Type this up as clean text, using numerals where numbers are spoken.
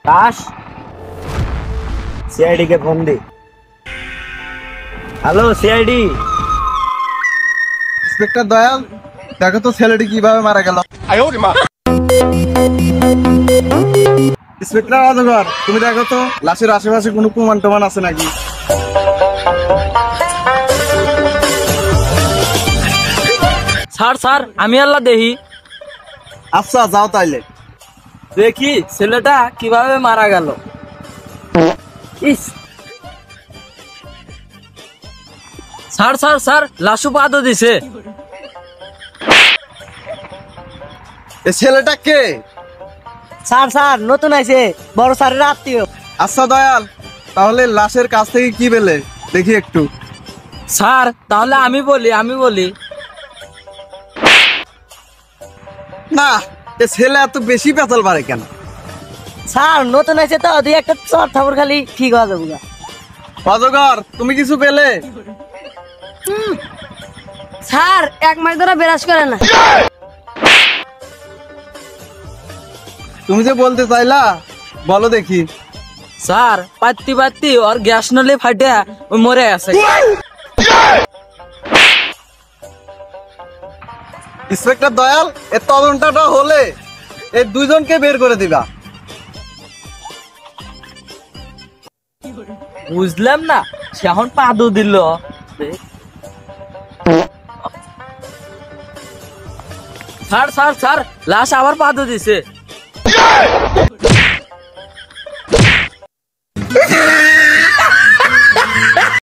Das CID কে phone দি। Hello CID. Inspector Dayal, দেখো তো ছেলেটি কিভাবে মারা গেল। ইন্সপেক্টর রাজগর, তুমি দেখো তো লাশের আশেপাশে কোনো প্রমাণ টমান আছে নাকি। স্যার স্যার আমি আল্লাহ দেখি। আচ্ছা যাও তাইলে। দেখি ছেলেটা কিভাবে মারা গেল। ইস স্যার স্যার স্যার লাশু পাদও দিছে। এ ছেলেটা কে? স্যার স্যার নতুন আইছে, বড় স্যারের আত্মীয়। আচ্ছা দয়াল, তাহলে লাশের কাছ থেকে কি পেলে দেখি একটু। স্যার তাহলে আমি বলি না, এ ছেলে এত বেশি পেঁচাল পারে কেন? স্যার নতুন আইছে তো, দুই একটা চর থাপড় খালি ঠিক হয়ে যাবে। অজগর, তুমি কিছু পেলে? স্যার 1 মাস ধরে বেরাস করে না। তুমি যে বলতে চাইলা বলো দেখি। স্যার পাত্তি ওর গ্যাস নলে ফাটে ওই মরে গেছে। ইন্সপেক্টর দয়াল, এর তদন্তটা হলে এই দুইজনকে বের করে দিবা। বুঝলাম না, সে এখন পাদও দিল। স্যার স্যার স্যার লাশ আবার পাদও দিছে।